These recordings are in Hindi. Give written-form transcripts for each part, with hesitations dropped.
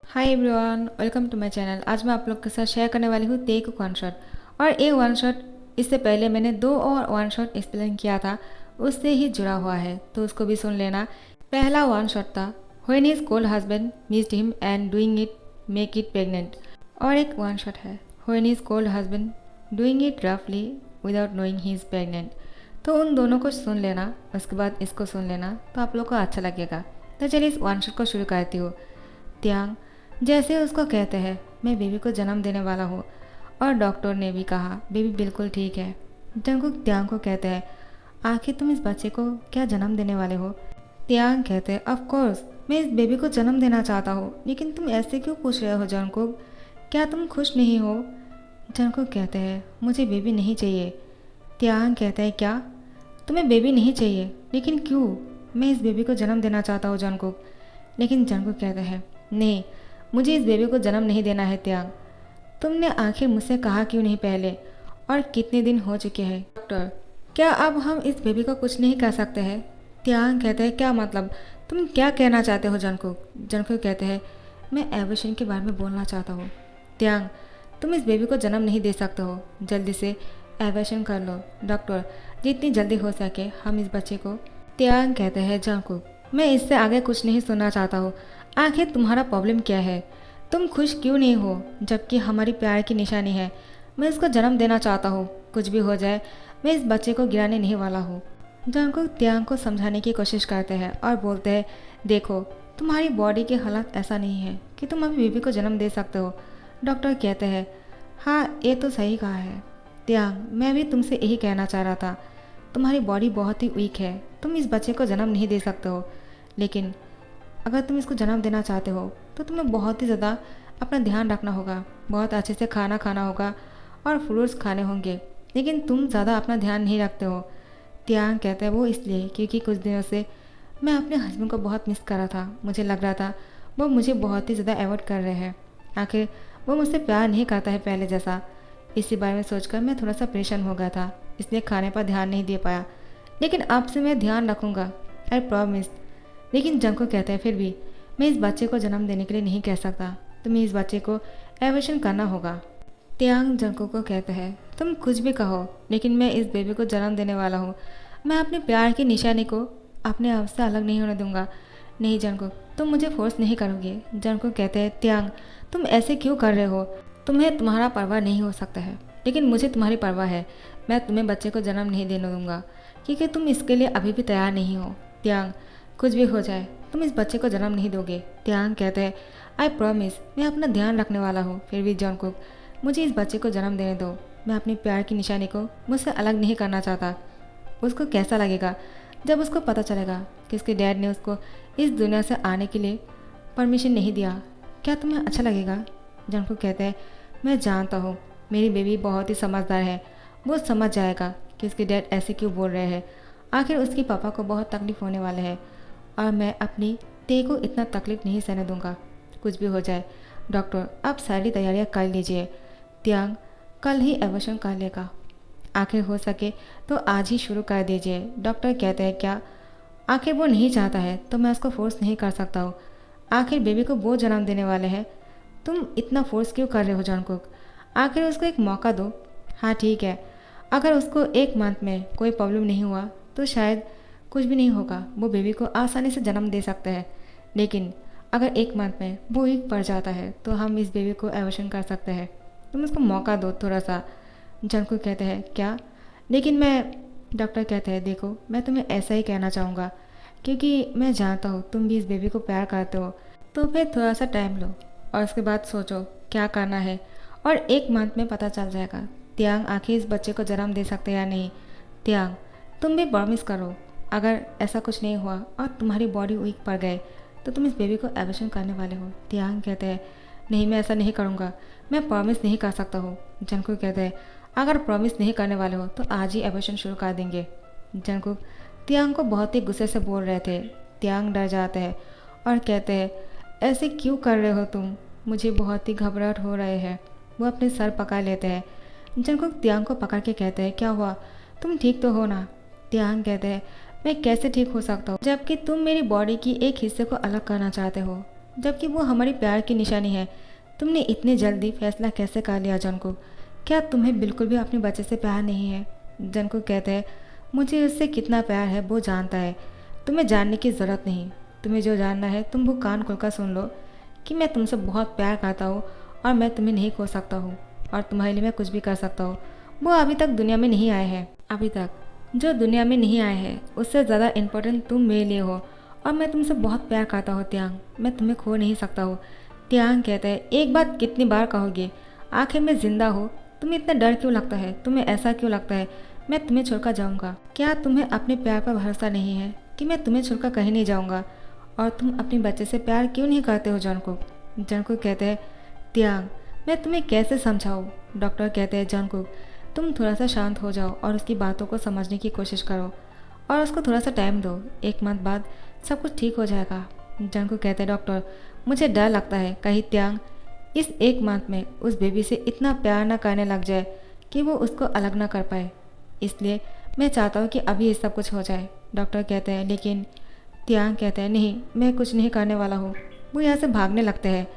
Hi everyone, welcome to my channel. आज मैं आप लोग के साथ शेयर करने वाली हूँ तेग वन शॉट। और ये वन शॉट इससे पहले मैंने दो और वन शॉट एक्सप्लेन किया था, उससे ही जुड़ा हुआ है, तो उसको भी सुन लेना। पहला वन शॉट था when his cold husband missed him and doing it make it pregnant. और एक वन शॉट है when his cold husband doing it रफली without knowing he is pregnant. तो उन दोनों को सुन लेना, उसके बाद इसको सुन लेना, तो आप लोग को अच्छा लगेगा। तो चलिए इस वन शॉट को शुरू करती हूँ। त्यांग जैसे उसको कहते हैं मैं बेबी को जन्म देने वाला हूँ, और डॉक्टर ने भी कहा बेबी बिल्कुल ठीक है। जंगकुक त्यांग को कहते हैं आखिर तुम इस बच्चे को क्या जन्म देने वाले हो। त्यांग कहते हैं ऑफ कोर्स मैं इस बेबी को जन्म देना चाहता हूँ, लेकिन तुम ऐसे क्यों पूछ रहे हो जंगकुक, क्या तुम खुश नहीं हो। जंगकुक कहते हैं मुझे बेबी नहीं चाहिए। त्यांग कहते हैं क्या तुम्हें बेबी नहीं चाहिए, लेकिन क्यों। मैं इस बेबी को जन्म देना चाहता हूँ जंगकुक। लेकिन जंगकुक कहते हैं नहीं, मुझे इस बेबी को जन्म नहीं देना है त्यांग। तुमने आखिर मुझसे कहा क्यों नहीं पहले, और कितने दिन हो चुके हैं। डॉक्टर क्या अब हम इस बेबी को कुछ नहीं कर सकते हैं। त्यांग कहते हैं क्या मतलब, तुम क्या कहना चाहते हो जंगकुक। जंगकुक कहते हैं मैं एवोल्यूशन के बारे में बोलना चाहता हूँ। त्यांग तुम इस बेबी को जन्म नहीं दे सकते हो, जल्दी से एवोल्यूशन कर लो डॉक्टर, जितनी जल्दी हो सके हम इस बच्चे को। त्यांग कहते हैं जंगकुक मैं इससे आगे कुछ नहीं सुनना चाहता हूँ, आखिर तुम्हारा प्रॉब्लम क्या है, तुम खुश क्यों नहीं हो, जबकि हमारी प्यार की निशानी है। मैं इसको जन्म देना चाहता हूँ, कुछ भी हो जाए मैं इस बच्चे को गिराने नहीं वाला हूँ। जंगकुक त्यांग को समझाने की कोशिश करते हैं और बोलते हैं देखो तुम्हारी बॉडी की हालत ऐसा नहीं है कि तुम अभी बेबी को जन्म दे सकते हो। डॉक्टर कहते हैं हाँ ये तो सही कहा है त्यांग, मैं भी तुमसे यही कहना चाह रहा था, तुम्हारी बॉडी बहुत ही वीक है, तुम इस बच्चे को जन्म नहीं दे सकते हो। लेकिन अगर तुम इसको जन्म देना चाहते हो तो तुम्हें बहुत ही ज़्यादा अपना ध्यान रखना होगा, बहुत अच्छे से खाना खाना होगा और फ्रूट्स खाने होंगे, लेकिन तुम ज़्यादा अपना ध्यान नहीं रखते हो। त्यांग कहते हैं वो इसलिए क्योंकि कुछ दिनों से मैं अपने हस्बैंड को बहुत मिस कर रहा था, मुझे लग रहा था वो मुझे बहुत ही ज़्यादा अवॉइड कर रहे हैं, आखिर वो मुझसे प्यार नहीं करता है पहले जैसा। इसी बारे में सोचकर मैं थोड़ा सा परेशान हो गया था, इसलिए खाने पर ध्यान नहीं दे पाया, लेकिन अब से मैं ध्यान रखूँगा, आई प्रॉमिस। लेकिन जंगकुक कहते हैं फिर भी मैं इस बच्चे को जन्म देने के लिए नहीं कह सकता, तुम्हें इस बच्चे को एवोल्यूशन करना होगा। त्यांग जंगकुक को कहते हैं तुम कुछ भी कहो, लेकिन मैं इस बेबी को जन्म देने वाला हूँ, मैं अपने प्यार की निशानी को अपने आप से अलग नहीं होने दूंगा। नहीं जंगकुक तुम मुझे फोर्स नहीं करोगे। जंगकुक कहते हैं त्यांग तुम ऐसे क्यों कर रहे हो, तुम्हें तुम्हारा परवाह नहीं हो सकता है, लेकिन मुझे तुम्हारी परवाह है। मैं तुम्हें बच्चे को जन्म नहीं देने दूंगा क्योंकि तुम इसके लिए अभी भी तैयार नहीं हो। त्यांग कुछ भी हो जाए तुम इस बच्चे को जन्म नहीं दोगे। त्यांग कहते हैं आई प्रॉमिस मैं अपना ध्यान रखने वाला हूँ। फिर भी जंगकुक मुझे इस बच्चे को जन्म देने दो, मैं अपनी प्यार की निशानी को मुझसे अलग नहीं करना चाहता। उसको कैसा लगेगा जब उसको पता चलेगा कि उसके डैड ने उसको इस दुनिया से आने के लिए परमिशन नहीं दिया, क्या तुम्हें अच्छा लगेगा। जंगकुक कहते हैं मैं जानता हूँ मेरी बेबी बहुत ही समझदार है, वो समझ जाएगा कि उसके डैड ऐसे क्यों बोल रहे हैं, आखिर उसके पापा को बहुत तकलीफ होने वाले है, और मैं अपनी ते को इतना तकलीफ नहीं सहने दूंगा, कुछ भी हो जाए। डॉक्टर आप सारी तैयारियां कर लीजिए, त्यांग कल ही एवोल्यूशन कर लेगा, आखिर हो सके तो आज ही शुरू कर दीजिए। डॉक्टर कहते हैं क्या, आखिर वो नहीं चाहता है तो मैं उसको फोर्स नहीं कर सकता हूँ, आखिर बेबी को वो जन्म देने वाले हैं, तुम इतना फोर्स क्यों कर रहे हो जंगकुक, आखिर उसको एक मौका दो। हाँ ठीक है, अगर उसको एक मंथ में कोई प्रॉब्लम नहीं हुआ तो शायद कुछ भी नहीं होगा, वो बेबी को आसानी से जन्म दे सकते हैं, लेकिन अगर एक मंथ में वो वीक पड़ जाता है तो हम इस बेबी को एवोल्यूशन कर सकते हैं, तुम उसको मौका दो थोड़ा सा। जंगकुक कहते हैं क्या, लेकिन मैं। डॉक्टर कहते हैं देखो मैं तुम्हें ऐसा ही कहना चाहूँगा क्योंकि मैं जानता हूँ तुम भी इस बेबी को प्यार करते हो, तो फिर थोड़ा सा टाइम लो और उसके बाद सोचो क्या करना है, और एक मंथ में पता चल जाएगा त्यांग आखिर इस बच्चे को जन्म दे सकते या नहीं। त्यांग तुम भी प्रॉमिस करो, अगर ऐसा कुछ नहीं हुआ और तुम्हारी बॉडी वीक पड़ गए तो तुम इस बेबी को एबॉर्शन करने वाले हो। त्यांग कहते हैं नहीं मैं ऐसा नहीं करूँगा, मैं प्रॉमिस नहीं कर सकता हूँ। जंगकुक कहते हैं अगर प्रॉमिस नहीं करने वाले हो तो आज ही एबॉर्शन शुरू कर देंगे। जंगकुक त्यांग को बहुत ही गुस्से से बोल रहे थे। त्यांग डर जाते हैं और कहते हैं ऐसे क्यों कर रहे हो तुम, मुझे बहुत ही घबराहट हो रहे हैं। वो अपने सर पकड़ लेते हैं। जंगकुक त्यांग को पकड़ के कहते हैं क्या हुआ, तुम ठीक तो हो ना। त्यांग कहते हैं मैं कैसे ठीक हो सकता हूँ जबकि तुम मेरी बॉडी की एक हिस्से को अलग करना चाहते हो, जबकि वो हमारी प्यार की निशानी है। तुमने इतनी जल्दी फैसला कैसे कर लिया जंकुक? क्या तुम्हें बिल्कुल भी अपने बच्चे से प्यार नहीं है? जंकुक कहते हैं, मुझे उससे कितना प्यार है वो जानता है। तुम्हें जानने की ज़रूरत नहीं। तुम्हें जो जानना है तुम वो कान खोलकर सुन लो कि मैं तुमसे बहुत प्यार करता हूँ और मैं तुम्हें नहीं खो सकता हूँ और तुम्हारे लिए मैं कुछ भी कर सकता हूँ। वो अभी तक दुनिया में नहीं आए हैं। अभी तक जो दुनिया में नहीं आए हैं उससे ज़्यादा इम्पोर्टेंट तुम मेरे लिए हो और मैं तुमसे बहुत प्यार करता हूँ त्यांग। मैं तुम्हें खो नहीं सकता हूँ। त्यांग कहता है, एक बात कितनी बार कहोगे? आखिर मैं जिंदा हूँ। तुम्हें इतना डर क्यों लगता है? तुम्हें ऐसा क्यों लगता है मैं तुम्हें छोड़कर जाऊँगा? क्या तुम्हें अपने प्यार पर भरोसा नहीं है कि मैं तुम्हें छोड़कर कहीं नहीं जाऊँगा? और तुम अपने बच्चे से प्यार क्यों नहीं करते हो जंकुक? जंकुक कहते हैं, त्यांग मैं तुम्हें कैसे समझाऊँ? डॉक्टर कहते हैं, जंकुक तुम थोड़ा सा शांत हो जाओ और उसकी बातों को समझने की कोशिश करो और उसको थोड़ा सा टाइम दो। 1 मंथ बाद सब कुछ ठीक हो जाएगा। जंकुक कहते हैं, डॉक्टर मुझे डर लगता है कहीं त्यांग इस 1 मंथ में उस बेबी से इतना प्यार ना करने लग जाए कि वो उसको अलग ना कर पाए। इसलिए मैं चाहता हूँ कि अभी ये सब कुछ हो जाए। डॉक्टर कहते हैं, लेकिन त्यांग कहते हैं, नहीं मैं कुछ नहीं करने वाला हूँ। वो यहाँ से भागने लगते हैं।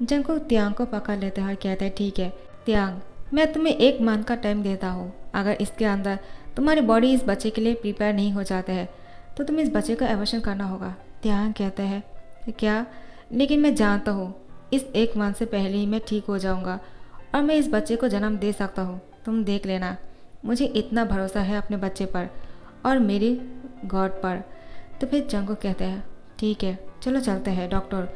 जंकुक त्यांग को पकड़ लेते हैं और कहते हैं, ठीक है त्यांग मैं तुम्हें 1 मंथ का टाइम देता हूँ। अगर इसके अंदर तुम्हारी बॉडी इस बच्चे के लिए प्रिपेयर नहीं हो जाते हैं तो तुम्हें इस बच्चे का एबॉर्शन करना होगा। त्यांग कहते हैं, क्या? लेकिन मैं जानता हूँ इस 1 मंथ से पहले ही मैं ठीक हो जाऊँगा और मैं इस बच्चे को जन्म दे सकता हूँ। तुम देख लेना। मुझे इतना भरोसा है अपने बच्चे पर और मेरे गॉड पर। तो फिर जंकुक कहते हैं, ठीक है चलो चलते हैं डॉक्टर।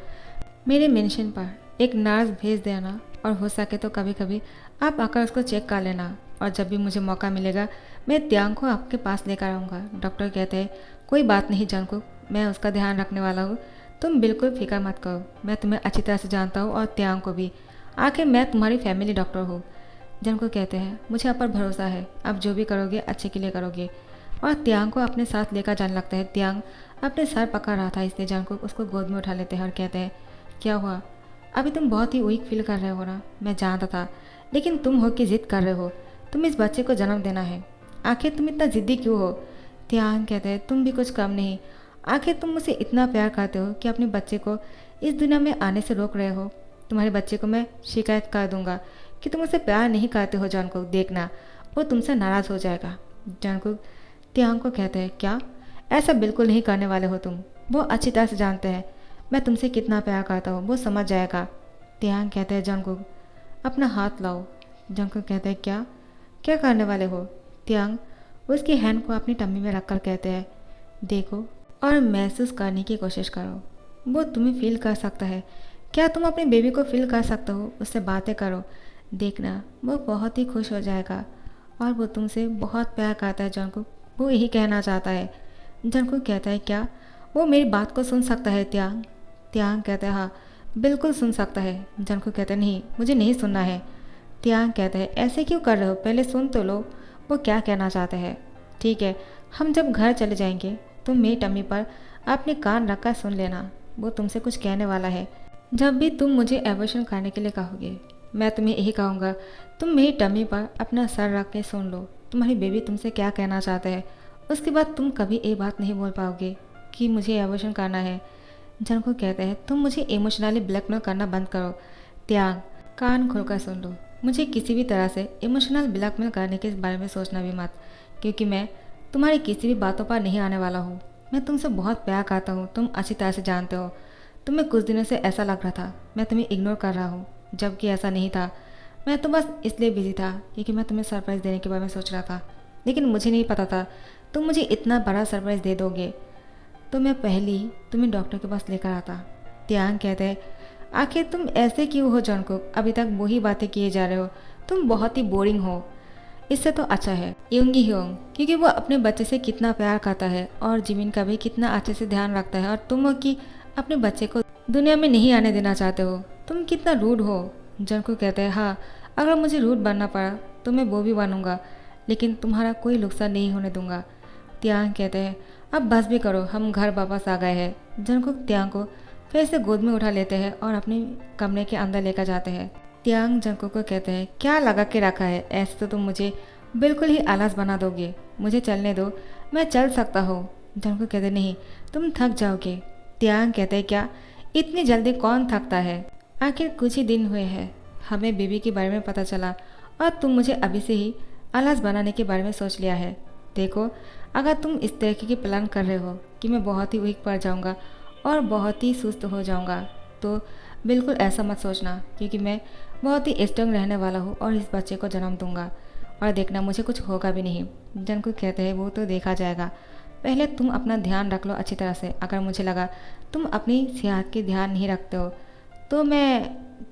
मेरे मेंशन पर एक नर्स भेज देना और हो सके तो कभी कभी आप आकर उसको चेक कर लेना और जब भी मुझे मौका मिलेगा मैं त्यांग को आपके पास लेकर आऊँगा। डॉक्टर कहते हैं, कोई बात नहीं जंकुक, मैं उसका ध्यान रखने वाला हूँ। तुम बिल्कुल फिक्र मत करो। मैं तुम्हें अच्छी तरह से जानता हूँ और त्यांग को भी। आखिर मैं तुम्हारी फैमिली डॉक्टर हूँ। जंकुक कहते हैं, मुझे आप पर भरोसा है। आप जो भी करोगे अच्छे के लिए करोगे। और त्यांग को अपने साथ लेकर जाने लगता है। त्यांग अपने सर पकड़ रहा था इसलिए जंकुक उसको गोद में उठा लेते हैं और कहते हैं, क्या हुआ? अभी तुम बहुत ही वीक फील कर रहे हो ना? मैं जानता था, लेकिन तुम हो कि जिद कर रहे हो। तुम इस बच्चे को जन्म देना है। आखिर तुम इतना जिद्दी क्यों हो? त्यांग कहते हैं, तुम भी कुछ कम नहीं। आखिर तुम मुझसे इतना प्यार करते हो कि अपने बच्चे को इस दुनिया में आने से रोक रहे हो। तुम्हारे बच्चे को मैं शिकायत कर दूंगा कि तुम उसे प्यार नहीं करते हो जंकुक। देखना वो तुमसे नाराज़ हो जाएगा। जंकुक त्यांग को कहते हैं, क्या? ऐसा बिल्कुल नहीं करने वाले हो तुम। वो अच्छी तरह से जानते हैं मैं तुमसे कितना प्यार करता हूँ। वो समझ जाएगा। त्यांग कहते हैं, जंकुक अपना हाथ लाओ। जंकुक कहते हैं, क्या क्या करने वाले हो? त्यांग उसकी हैंड को अपनी टम्मी में रखकर कहते हैं, देखो और महसूस करने की कोशिश करो। वो तुम्हें फील कर सकता है। क्या तुम अपने बेबी को फील कर सकते हो? उससे बातें करो। देखना वो बहुत ही खुश हो जाएगा और वो तुमसे बहुत प्यार करता है जंकुक। वो यही कहना चाहता है। जंकुक कहता है, क्या वो मेरी बात को सुन सकता है? त्यांग त्यांग कहता है, हाँ बिल्कुल सुन सकता है। जंकुक कहता है, नहीं मुझे नहीं सुनना है। त्यांग कहता है, ऐसे क्यों कर रहे हो? पहले सुन तो लो वो क्या कहना चाहते हैं। ठीक है हम जब घर चले जाएंगे तुम मेरी टम्मी पर अपने कान रखकर सुन लेना। वो तुमसे कुछ कहने वाला है। जब भी तुम मुझे एबॉर्शन करने के लिए कहोगे मैं तुम्हें यही कहूँगा, तुम मेरी टम्मी पर अपना सर रख के सुन लो तुम्हारी बेबी तुमसे क्या कहना चाहता है। उसके बाद तुम कभी ये बात नहीं बोल पाओगे कि मुझे एबॉर्शन करना है। जंकुक कहते हैं, तुम मुझे इमोशनली ब्लैकमेल करना बंद करो। त्यांग कान खोलकर सुन लो। मुझे किसी भी तरह से इमोशनल ब्लैकमेल करने के बारे में सोचना भी मत, क्योंकि मैं तुम्हारी किसी भी बातों पर नहीं आने वाला हूँ। मैं तुमसे बहुत प्यार करता हूँ। तुम अच्छी तरह से जानते हो। तुम्हें कुछ दिनों से ऐसा लग रहा था मैं तुम्हें इग्नोर कर रहा हूँ, जबकि ऐसा नहीं था। मैं तो बस इसलिए बिजी था क्योंकि मैं तुम्हें सरप्राइज़ देने के बारे में सोच रहा था, लेकिन मुझे नहीं पता था तुम मुझे इतना बड़ा सरप्राइज़ दे दोगे। तो मैं पहले ही तुम्हें डॉक्टर के पास लेकर आता। त्यांग कहते हैं, आखिर तुम ऐसे क्यों हो जंकुक? अभी तक वही बातें किए जा रहे हो। तुम बहुत ही बोरिंग हो। इससे तो अच्छा है यूंगी ह्योंग, क्योंकि वो अपने बच्चे से कितना प्यार करता है और जिमिन का भी कितना अच्छे से ध्यान रखता है, और तुम हो कि अपने बच्चे को दुनिया में नहीं आने देना चाहते हो। तुम कितना रूड हो। जंकुक कहते हैं, हाँ अगर मुझे रूड बनना पड़ा तो मैं वो भी बनूंगा, लेकिन तुम्हारा कोई नुकसान नहीं होने दूंगा। त्यांग कहते हैं, अब बस भी करो, हम घर वापस आ गए हैं। जंकुक त्यांग को फिर से गोद में उठा लेते हैं और अपने कमरे के अंदर लेकर जाते हैं। त्यांग जंकुक को कहते हैं, क्या लगा के रखा है? ऐसे तो तुम मुझे बिल्कुल ही आलस बना दोगे। मुझे चलने दो, मैं चल सकता हूँ। जंकुक कहते हैं, नहीं तुम थक जाओगे। त्यांग कहते हैं, क्या इतनी जल्दी कौन थकता है? आखिर कुछ ही दिन हुए हैं हमें बेबी के बारे में पता चला और तुम मुझे अभी से ही आलस बनाने के बारे में सोच लिया है। देखो, अगर तुम इस तरीके की प्लान कर रहे हो कि मैं बहुत ही वीक पड़ जाऊंगा और बहुत ही सुस्त हो जाऊंगा, तो बिल्कुल ऐसा मत सोचना, क्योंकि मैं बहुत ही स्ट्रॉन्ग रहने वाला हूँ और इस बच्चे को जन्म दूंगा। और देखना, मुझे कुछ होगा भी नहीं। जंकुक कहते हैं वो तो देखा जाएगा, पहले तुम अपना ध्यान रख लो अच्छी तरह से। अगर मुझे लगा तुम अपनी सेहत की ध्यान नहीं रखते हो तो मैं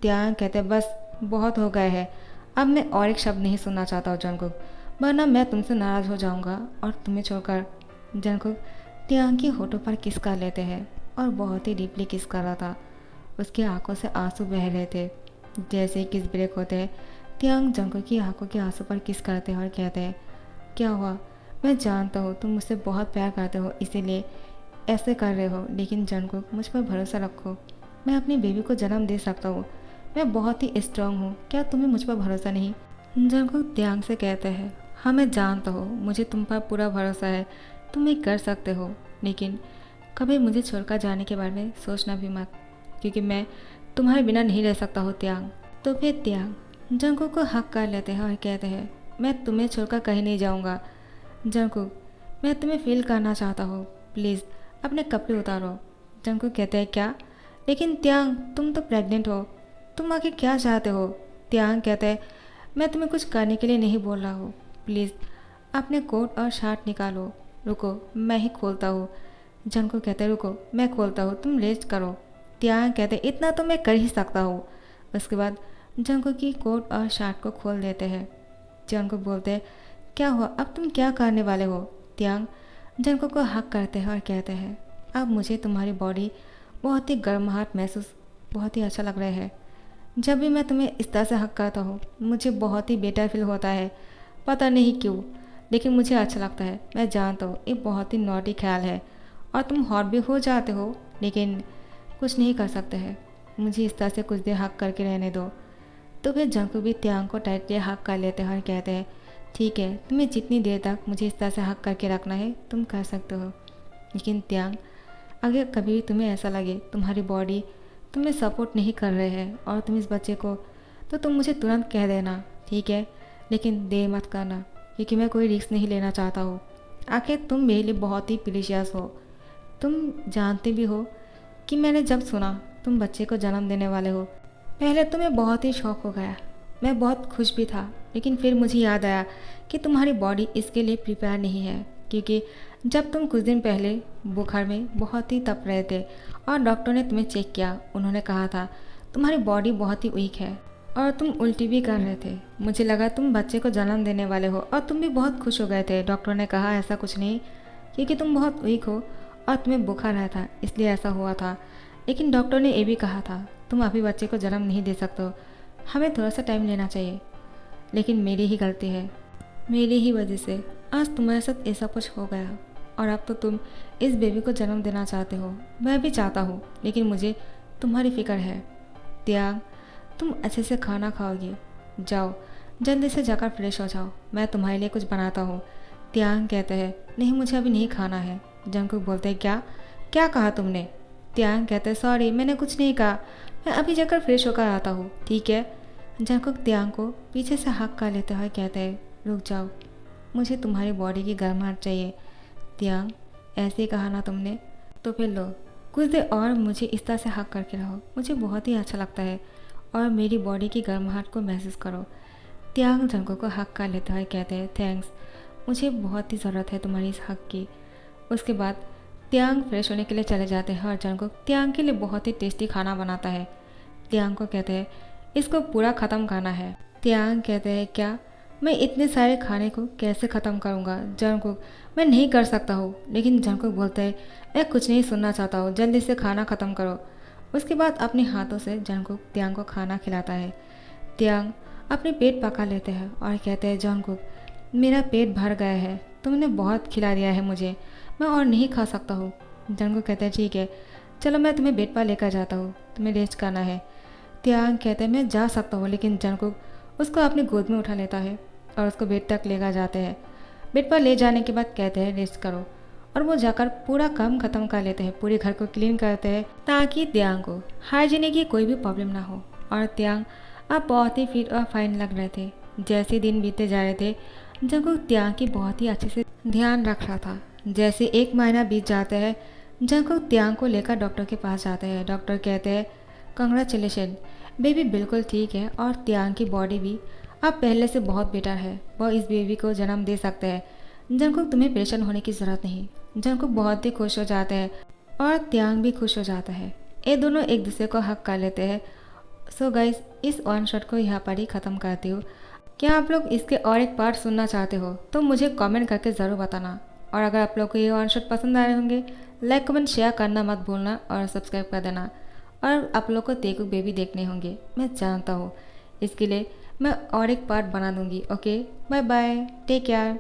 त्याग कहते बस बहुत हो गए हैं, अब मैं और एक शब्द नहीं सुनना चाहता हूँ जंकुक, वरना मैं तुमसे नाराज़ हो जाऊँगा और तुम्हें छोड़कर। जंकुक त्याग की होठों पर किस कर लेते हैं और बहुत ही डीपली किस कर रहा था। उसकी आंखों से आंसू बह रहे थे। जैसे ही किस ब्रेक होते हैं, त्याग जंकुक की आंखों के आंसू पर किस करते हैं और कहते हैं, क्या हुआ? मैं जानता हूँ तुम मुझसे बहुत प्यार करते हो, इसीलिए ऐसे कर रहे हो, लेकिन जंकुक मुझ पर भरोसा रखो, मैं अपनी बेबी को जन्म दे सकता हूँ। मैं बहुत ही स्ट्रांग हूँ, क्या तुम्हें मुझ पर भरोसा नहीं? जंकुक त्याग से कहते हैं, हाँ मैं जानता हूँ, मुझे तुम पर पूरा भरोसा है, तुम ये कर सकते हो, लेकिन कभी मुझे छोड़कर जाने के बारे में सोचना भी मत, क्योंकि मैं तुम्हारे बिना नहीं रह सकता हूँ त्याग। तो फिर त्याग जंकुक को हक कर लेते हैं और कहते हैं, मैं तुम्हें छोड़कर कहीं नहीं जाऊँगा। जंकुक, मैं तुम्हें फील करना चाहता हूँ, प्लीज़ अपने कपड़े उतारो। जंकुक कहते हैं, क्या? लेकिन त्याग तुम तो प्रेग्नेंट हो, तुम आखिर क्या चाहते हो? त्याग कहते हैं, मैं तुम्हें कुछ करने के लिए नहीं बोल रहा हूँ, प्लीज़ अपने कोट और शर्ट निकालो। रुको, मैं ही खोलता हूँ। जंकुक कहते हैं, रुको मैं खोलता हूँ, तुम रेस्ट करो। त्याग कहते हैं, इतना तो मैं कर ही सकता हूँ। उसके बाद जंकुक की कोट और शर्ट को खोल देते हैं। जंकुक बोलते हैं, क्या हुआ, अब तुम क्या करने वाले हो? त्याग जंकुक को हक करते हैं और कहते हैं, अब मुझे तुम्हारी बॉडी बहुत ही गर्माहट महसूस बहुत ही अच्छा लग रहा है। जब भी मैं तुम्हें इस तरह से हक करता हूँ मुझे बहुत ही बेटर फील होता है, पता नहीं क्यों, लेकिन मुझे अच्छा लगता है। मैं जानता हूँ ये बहुत ही नॉटी ख्याल है और तुम हॉट भी हो जाते हो, लेकिन कुछ नहीं कर सकते हैं, मुझे इस तरह से कुछ देर हक करके रहने दो। तो फिर जंकुक भी त्याग को टाइटली हक कर लेते हैं और कहते हैं, ठीक है, तुम्हें जितनी देर तक मुझे इस तरह से हक करके रखना है तुम कर सकते हो, लेकिन त्याग अगर कभी भी तुम्हें ऐसा लगे तुम्हारी बॉडी तुम्हें सपोर्ट नहीं कर रहे हैं और तुम इस बच्चे को, तो तुम मुझे तुरंत कह देना, ठीक है? लेकिन देर मत करना, क्योंकि मैं कोई रिस्क नहीं लेना चाहता हूँ। आखिर तुम मेरे लिए बहुत ही प्रीशियस हो। तुम जानते भी हो कि मैंने जब सुना तुम बच्चे को जन्म देने वाले हो, पहले तो मैं बहुत ही शौक हो गया, मैं बहुत खुश भी था, लेकिन फिर मुझे याद आया कि तुम्हारी बॉडी इसके लिए प्रिपेयर नहीं है, क्योंकि जब तुम कुछ दिन पहले बुखार में बहुत ही तप रहे थे और डॉक्टर ने तुम्हें चेक किया, उन्होंने कहा था तुम्हारी बॉडी बहुत ही वीक है और तुम उल्टी भी कर रहे थे। मुझे लगा तुम बच्चे को जन्म देने वाले हो और तुम भी बहुत खुश हो गए थे। डॉक्टर ने कहा ऐसा कुछ नहीं, क्योंकि तुम बहुत वीक हो और तुम्हें बुखार आया था, इसलिए ऐसा हुआ था। लेकिन डॉक्टर ने ये भी कहा था तुम अभी बच्चे को जन्म नहीं दे सकते हो, हमें थोड़ा सा टाइम लेना चाहिए। लेकिन मेरी ही गलती है, मेरी ही वजह से आज तुम्हारे साथ ऐसा कुछ हो गया और अब तो तुम इस बेबी को जन्म देना चाहते हो। मैं भी चाहता हूँ, लेकिन मुझे तुम्हारी फिक्र है। त्याग, तुम अच्छे से खाना खाओगे, जाओ जल्दी से जाकर फ्रेश हो जाओ, मैं तुम्हारे लिए कुछ बनाता हूँ। त्याग कहते हैं, नहीं मुझे अभी नहीं खाना है। जंकुक बोलते हैं, क्या क्या कहा तुमने? त्याग कहते हैं, सॉरी मैंने कुछ नहीं कहा, मैं अभी जाकर फ्रेश होकर आता हूँ, ठीक है? जंकुक त्याग को पीछे से हक कर लेते हुए कहते हैं, रुक जाओ, मुझे तुम्हारी बॉडी की गर्माहट चाहिए। त्याग, ऐसे ही कहा ना तुमने, तो फिर लो कुछ देर और मुझे इस तरह से हक करके रहो, मुझे बहुत ही अच्छा लगता है और मेरी बॉडी की गर्माहट को महसूस करो। त्याग जंकुक को हक कर लेते हुए कहते हैं, थैंक्स, मुझे बहुत ही ज़रूरत है तुम्हारी इस हक की। उसके बाद त्याग फ्रेश होने के लिए चले जाते हैं और जंकुक त्याग के लिए बहुत ही टेस्टी खाना बनाता है। त्याग को कहते हैं, इसको पूरा ख़त्म करना है। त्याग कहते हैं, क्या मैं इतने सारे खाने को कैसे ख़त्म करूँगा? जंकुक, मैं नहीं कर सकता हूँ। लेकिन जंकुक बोलते हैं, मैं कुछ नहीं सुनना चाहता हूँ, जल्दी से खाना ख़त्म करो। उसके बाद अपने हाथों से जंकुक त्याग को खाना खिलाता है। त्याग अपने पेट पका लेते हैं और कहते हैं, जंकुक मेरा पेट भर गया है, तुमने बहुत खिला दिया है मुझे, मैं और नहीं खा सकता हूँ। जंकुक कहते हैं, ठीक है चलो मैं तुम्हें बेड पर लेकर जाता हूँ, तुम्हें रेस्ट करना है। त्याग कहते हैं, मैं जा सकता हूँ, लेकिन जंकुक उसको अपनी गोद में उठा लेता है और उसको बेड तक लेकर जाते हैं। बेड पर ले जाने के बाद कहते हैं, रेस्ट करो। और वो जाकर पूरा काम खत्म कर लेते हैं, पूरे घर को क्लीन करते हैं ताकि त्यांग को हाइजीन की कोई भी प्रॉब्लम ना हो। और त्यांग अब बहुत ही फिट और फाइन लग रहे थे। जैसे दिन बीते जा रहे थे, जंगकुक त्यांग की बहुत ही अच्छे से ध्यान रख रहा था। जैसे 1 महीना बीत जाता है, जंगकुक त्यांग को लेकर डॉक्टर के पास जाते हैं। डॉक्टर कहते हैं कंग्रेचुलेशन, बेबी बिल्कुल ठीक है और त्यांग की बॉडी भी अब पहले से बहुत बेटर है, वो इस बेबी को जन्म दे सकते हैं। जंगकुक तुम्हें परेशान होने की ज़रूरत नहीं। जंगकुक बहुत ही खुश हो जाते हैं और त्यांग भी खुश हो जाता है। ये दोनों एक दूसरे को हक कर लेते हैं। सो गाइस, इस वन शॉट को यहाँ पर ही ख़त्म करती हूँ। क्या आप लोग इसके और एक पार्ट सुनना चाहते हो तो मुझे कमेंट करके ज़रूर बताना। और अगर आप लोग को ये वन शॉट पसंद आ रहे होंगे, लाइक कमेंट शेयर करना मत भूलना और सब्सक्राइब कर देना। और आप लोग को तेगुक बेबी देखने होंगे, मैं जानता हूँ। इसके लिए मैं और एक पार्ट बना दूँगी। Okay, bye bye, take care.